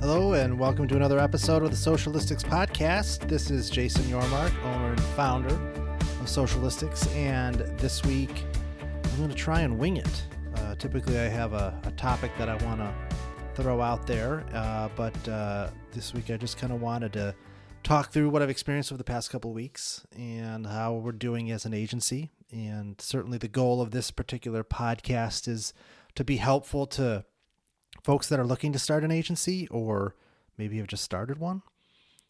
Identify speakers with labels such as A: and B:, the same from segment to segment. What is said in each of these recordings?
A: Hello and welcome to another episode of the Socialistics Podcast. This is Jason Yormark, owner and founder of Socialistics, and this week I'm going to try and wing it. Typically I have a topic that I want to throw out there, but this week I just kind of wanted to talk through what I've experienced over the past couple of weeks and how we're doing as an agency. And certainly the goal of this particular podcast is to be helpful to folks that are looking to start an agency or maybe have just started one.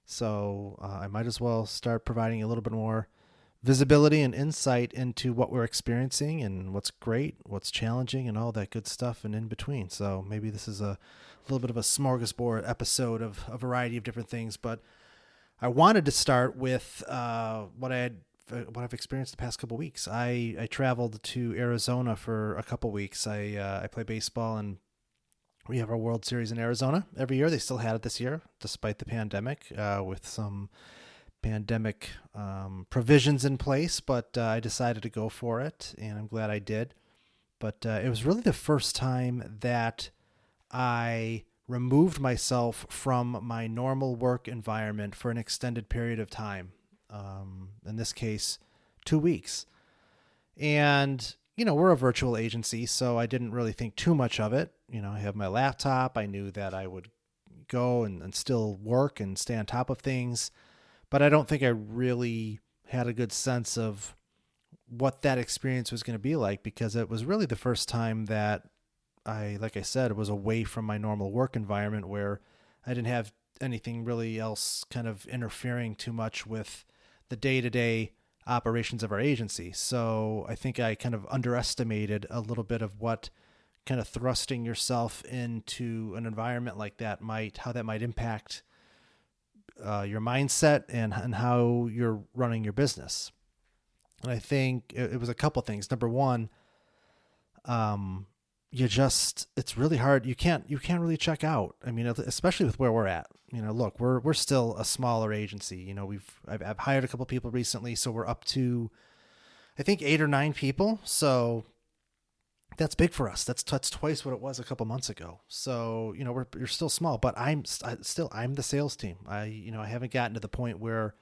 A: So I might as well start providing a little bit more visibility and insight into what we're experiencing and what's great, what's challenging, and all that good stuff and in between. So maybe this is a little bit of a smorgasbord episode of a variety of different things, but I wanted to start with what I've experienced the past couple of weeks. I traveled to Arizona for a couple of weeks. I play baseball, and we have our World Series in Arizona every year. They still had it this year, despite the pandemic, with some pandemic provisions in place. But I decided to go for it, and I'm glad I did. But it was really the first time that I removed myself from my normal work environment for an extended period of time. In this case, 2 weeks. And, we're a virtual agency, so I didn't really think too much of it. I have my laptop. I knew that I would go and still work and stay on top of things. But I don't think I really had a good sense of what that experience was going to be like, because it was really the first time that like I said, was away from my normal work environment where I didn't have anything really else kind of interfering too much with the day-to-day operations of our agency. So I think I kind of underestimated a little bit of what kind of thrusting yourself into an environment like that how that might impact your mindset and how you're running your business. And I think it was a couple things. Number one, it's really hard. You can't really check out. I mean, especially with where we're at, look, we're still a smaller agency. I've hired a couple people recently, so we're up to, I think 8 or 9 people. So that's big for us. That's twice what it was a couple months ago. So, you're still small, but I'm the sales team. I haven't gotten to the point where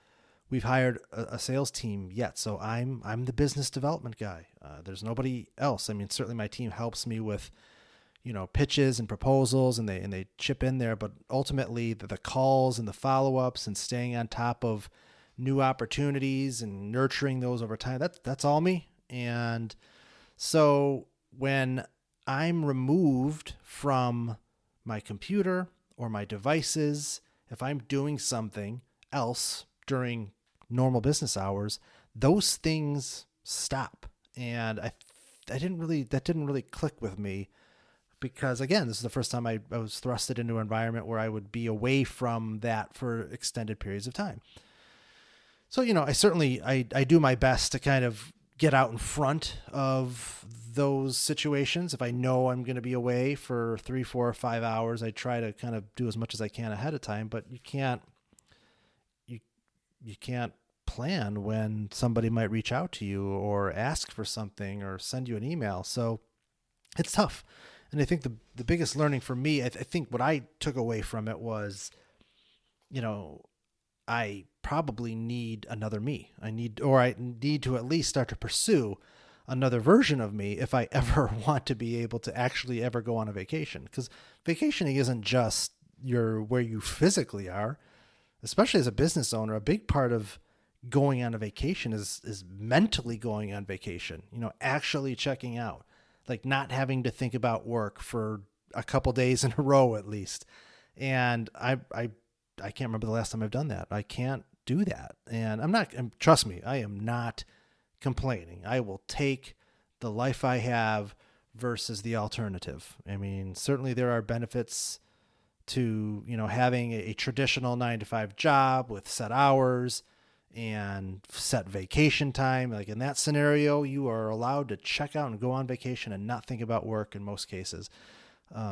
A: we've hired a sales team yet. So I'm the business development guy. There's nobody else. I mean, certainly my team helps me with, pitches and proposals, and they chip in there, but ultimately the calls and the follow-ups and staying on top of new opportunities and nurturing those over time, that's all me. And so when I'm removed from my computer or my devices, if I'm doing something else during normal business hours, those things stop. And that didn't really click with me, because again, this is the first time I was thrusted into an environment where I would be away from that for extended periods of time. So, I do my best to kind of get out in front of those situations. If I know I'm going to be away for 3, 4, or 5 hours, I try to kind of do as much as I can ahead of time, but you can't plan when somebody might reach out to you or ask for something or send you an email. So it's tough. And I think the biggest learning for me, I think what I took away from it was, I probably need another me. I need to at least start to pursue another version of me if I ever want to be able to actually ever go on a vacation. Because vacationing isn't just where you physically are. Especially as a business owner, a big part of going on a vacation is mentally going on vacation, actually checking out, like not having to think about work for a couple days in a row at least. And I can't remember the last time I've done that. I can't do that. And trust me, I am not complaining. I will take the life I have versus the alternative. I mean, certainly there are benefits to, having a traditional 9-to-5 job with set hours and set vacation time. Like in that scenario, you are allowed to check out and go on vacation and not think about work in most cases.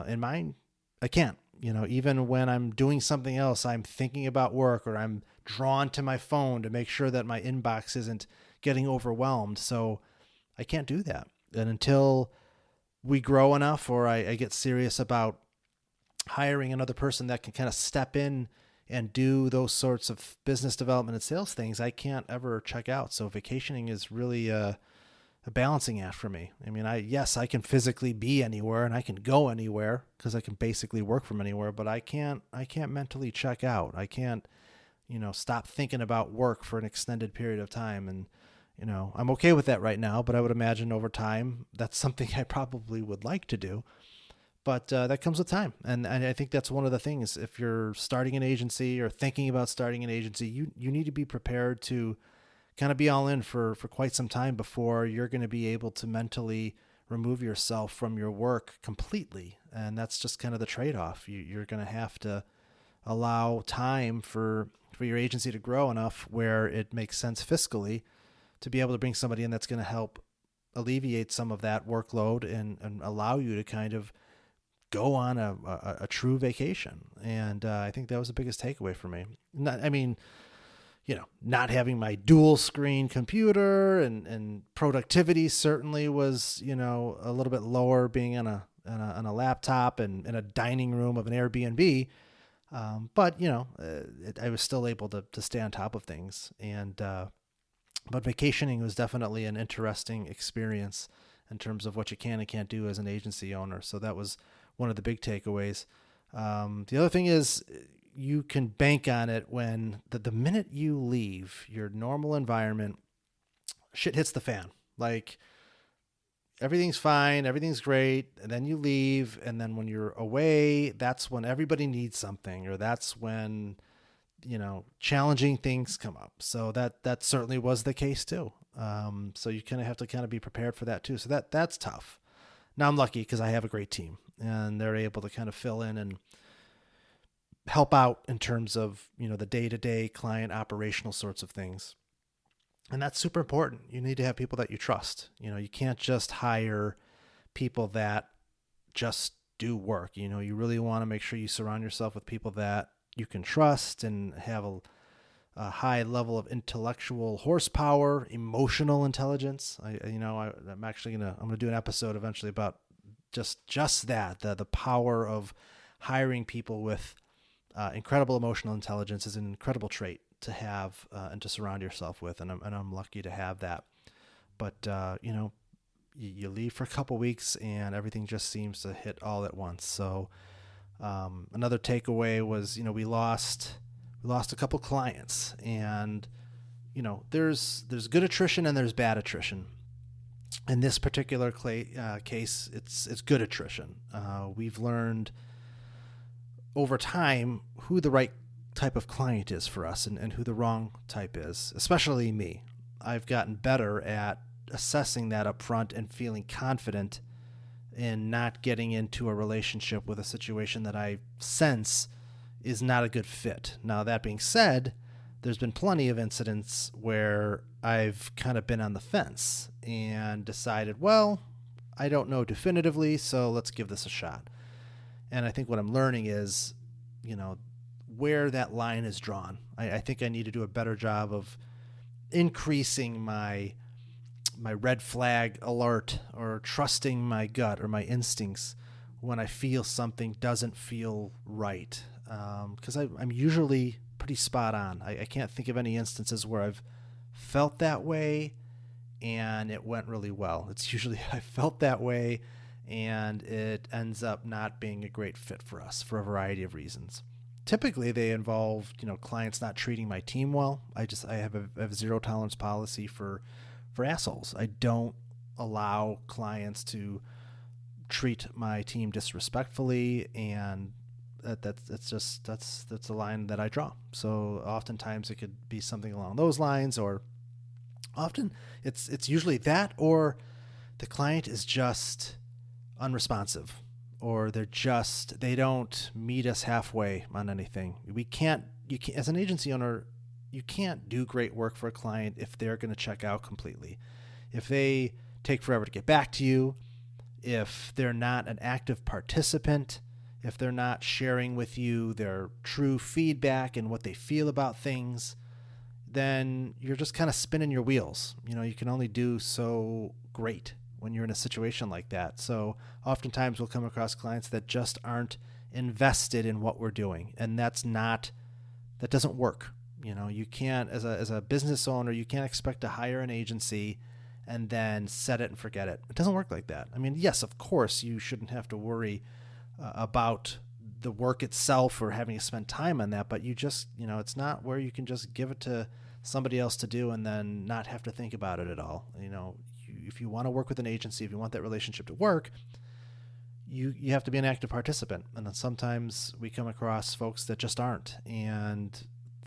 A: In mine, I can't. Even when I'm doing something else, I'm thinking about work, or I'm drawn to my phone to make sure that my inbox isn't getting overwhelmed. So I can't do that. And until we grow enough, or I get serious about hiring another person that can kind of step in and do those sorts of business development and sales things, I can't ever check out. So vacationing is really a balancing act for me. I mean, I can physically be anywhere and I can go anywhere because I can basically work from anywhere, but I can't mentally check out. I can't, stop thinking about work for an extended period of time. And, I'm okay with that right now, but I would imagine over time, that's something I probably would like to do. But that comes with time. And I think that's one of the things. If you're starting an agency or thinking about starting an agency, you need to be prepared to kind of be all in for quite some time before you're going to be able to mentally remove yourself from your work completely. And that's just kind of the trade-off. You're going to have to allow time for your agency to grow enough where it makes sense fiscally to be able to bring somebody in that's going to help alleviate some of that workload and allow you to kind of go on a true vacation. And I think that was the biggest takeaway for me. Not having my dual screen computer and productivity certainly was, a little bit lower being on a laptop and in a dining room of an Airbnb. But I was still able to stay on top of things. But vacationing was definitely an interesting experience in terms of what you can and can't do as an agency owner. So that was one of the big takeaways. The other thing is you can bank on it when the minute you leave your normal environment, shit hits the fan. Like everything's fine, everything's great. And then you leave. And then when you're away, that's when everybody needs something, or that's when, challenging things come up. So that certainly was the case too. So you kind of have to be prepared for that too. So that's tough. Now I'm lucky because I have a great team and they're able to kind of fill in and help out in terms of, the day-to-day client operational sorts of things. And that's super important. You need to have people that you trust. You can't just hire people that just do work. You really want to make sure you surround yourself with people that you can trust and have a high level of intellectual horsepower, emotional intelligence. I'm gonna do an episode eventually about just that. The power of hiring people with incredible emotional intelligence is an incredible trait to have and to surround yourself with, and I'm lucky to have that. But you leave for a couple weeks and everything just seems to hit all at once. So another takeaway was we lost a couple clients, and there's good attrition and there's bad attrition. In this particular case, it's good attrition. We've learned over time who the right type of client is for us and who the wrong type is, especially me. I've gotten better at assessing that up front and feeling confident in not getting into a relationship with a situation that I sense is not a good fit. Now, that being said, there's been plenty of incidents where I've kind of been on the fence and decided, well, I don't know definitively, so let's give this a shot. And I think what I'm learning is, where that line is drawn. I think I need to do a better job of increasing my red flag alert or trusting my gut or my instincts when I feel something doesn't feel right. Because I'm usually pretty spot on. I can't think of any instances where I've felt that way and it went really well. It's usually I felt that way and it ends up not being a great fit for us for a variety of reasons. Typically they involve, clients not treating my team well. I have a zero tolerance policy for assholes. I don't allow clients to treat my team disrespectfully, and that's a line that I draw. So oftentimes it could be something along those lines, or often it's usually that, or the client is just unresponsive, or they don't meet us halfway on anything. You can't, as an agency owner, you can't do great work for a client if they're going to check out completely. If they take forever to get back to you, if they're not an active participant, if they're not sharing with you their true feedback and what they feel about things, then you're just kind of spinning your wheels. You can only do so great when you're in a situation like that. So oftentimes we'll come across clients that just aren't invested in what we're doing. And that doesn't work. You can't, as a business owner, you can't expect to hire an agency and then set it and forget it. It doesn't work like that. I mean, yes, of course, you shouldn't have to worry about the work itself or having to spend time on that, but you just, it's not where you can just give it to somebody else to do and then not have to think about it at all. If you want to work with an agency, if you want that relationship to work, you have to be an active participant. And then sometimes we come across folks that just aren't, and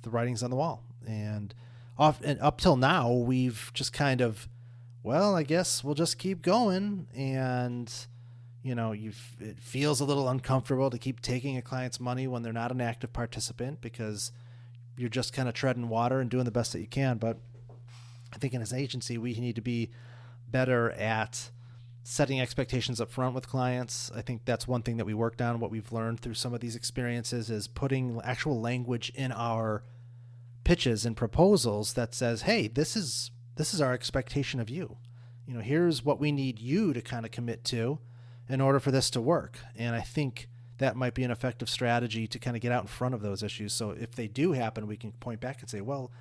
A: the writing's on the wall. And up till now, we've just kind of, well, I guess we'll just keep going. And, it feels a little uncomfortable to keep taking a client's money when they're not an active participant, because you're just kind of treading water and doing the best that you can. But I think as an agency, we need to be better at setting expectations up front with clients. I think that's one thing that we worked on. What we've learned through some of these experiences is putting actual language in our pitches and proposals that says, hey, this is our expectation of you. Here's what we need you to kind of commit to in order for this to work. And I think that might be an effective strategy to kind of get out in front of those issues. So if they do happen, we can point back and say, well,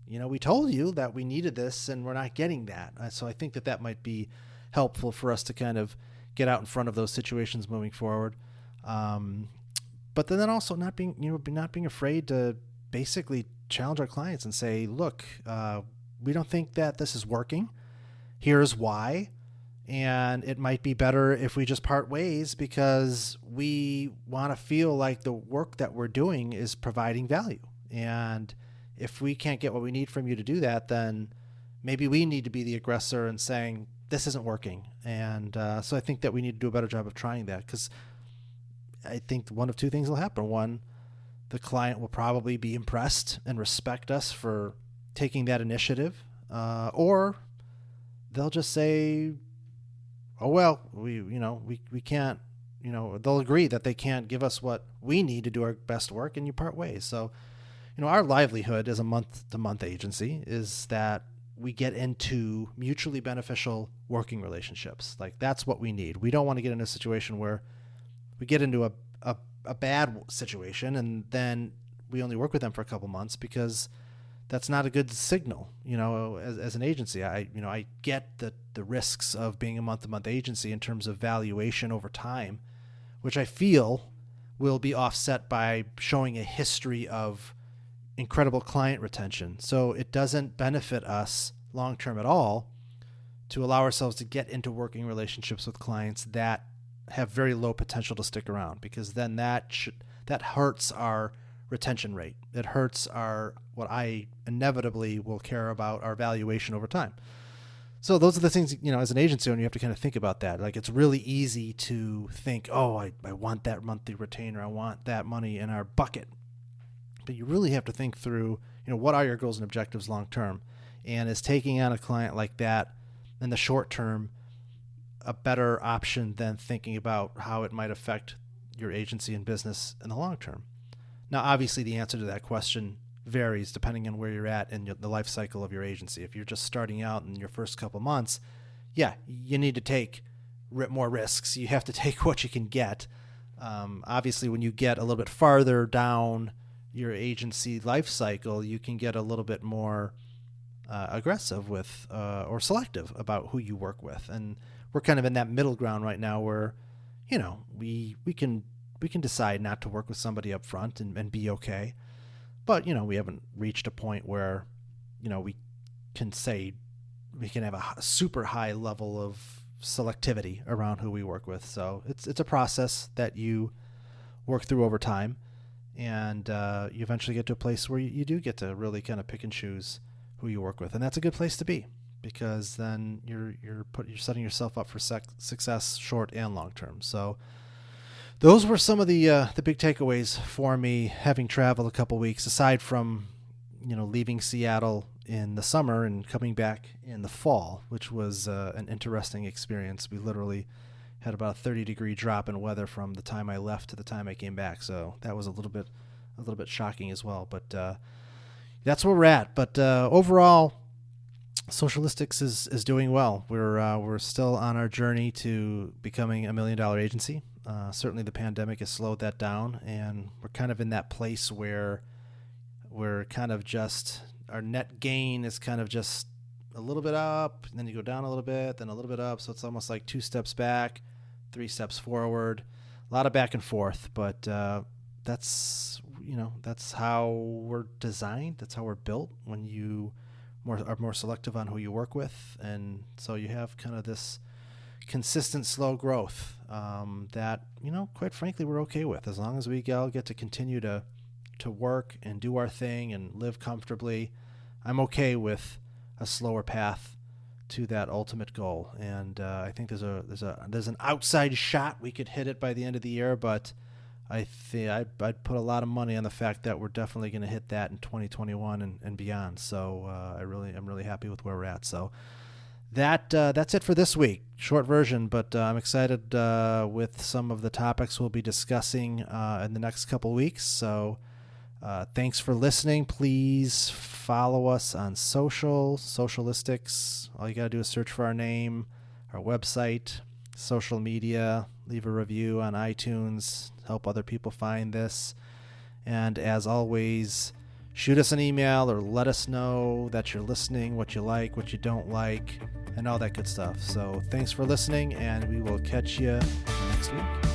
A: we told you that we needed this and we're not getting that. So I think that might be helpful for us to kind of get out in front of those situations moving forward. But then also not being afraid to basically challenge our clients and say, look, we don't think that this is working. Here's why. And it might be better if we just part ways, because we want to feel like the work that we're doing is providing value. And if we can't get what we need from you to do that, then maybe we need to be the aggressor and saying, this isn't working. And so I think that we need to do a better job of trying that, because I think one of two things will happen. One, the client will probably be impressed and respect us for taking that initiative, or they'll just say, oh, well, we can't, they'll agree that they can't give us what we need to do our best work, and you part ways. So, our livelihood as a month-to-month agency is that we get into mutually beneficial working relationships. Like, that's what we need. We don't want to get into a situation where we get into a bad situation and then we only work with them for a couple months, because that's not a good signal. As an agency, I get the risks of being a month-to-month agency in terms of valuation over time, which I feel will be offset by showing a history of incredible client retention. So it doesn't benefit us long-term at all to allow ourselves to get into working relationships with clients that have very low potential to stick around, because then that hurts our retention rate. It hurts what I inevitably will care about, our valuation over time. So those are the things, as an agency owner, you have to kind of think about that. Like, it's really easy to think, oh, I want that monthly retainer. I want that money in our bucket. But you really have to think through, what are your goals and objectives long term? And is taking on a client like that in the short term a better option than thinking about how it might affect your agency and business in the long term? Now, obviously, the answer to that question varies depending on where you're at in the life cycle of your agency. If you're just starting out in your first couple months, yeah, you need to take more risks. You have to take what you can get. Obviously, when you get a little bit farther down your agency life cycle, you can get a little bit more aggressive with or selective about who you work with. And we're kind of in that middle ground right now where, we can decide not to work with somebody up front and be okay. But, we haven't reached a point where, we can say we can have a super high level of selectivity around who we work with. So it's a process that you work through over time. And you eventually get to a place where you do get to really kind of pick and choose who you work with. And that's a good place to be, because then you're setting yourself up for success short and long term. So those were some of the big takeaways for me, having traveled a couple weeks, aside from, leaving Seattle in the summer and coming back in the fall, which was an interesting experience. We literally had about a 30-degree drop in weather from the time I left to the time I came back. So that was a little bit shocking as well. But that's where we're at. But overall, Socialistics is doing well. We're still on our journey to becoming $1 million agency. Certainly the pandemic has slowed that down, and we're kind of in that place where we're kind of just, our net gain is kind of just a little bit up, and then you go down a little bit, then a little bit up. So it's almost like 2 steps back, 3 steps forward, a lot of back and forth. But that's how we're designed. That's how we're built. When you are more selective on who you work with, and so you have kind of this consistent slow growth that, quite frankly, we're okay with, as long as we all get to continue to work and do our thing and live comfortably. I'm okay with a slower path to that ultimate goal, and I think there's an outside shot we could hit it by the end of the year, but I think I'd put a lot of money on the fact that we're definitely going to hit that in 2021 and beyond. So I'm really happy with where we're at. So that's it for this week. Short version, but I'm excited with some of the topics we'll be discussing in the next couple weeks. So thanks for listening. Please follow us on Socialistics. All you got to do is search for our name, our website, social media, leave a review on iTunes, help other people find this. And as always, shoot us an email or let us know that you're listening, what you like, what you don't like, and all that good stuff. So thanks for listening, and we will catch you next week.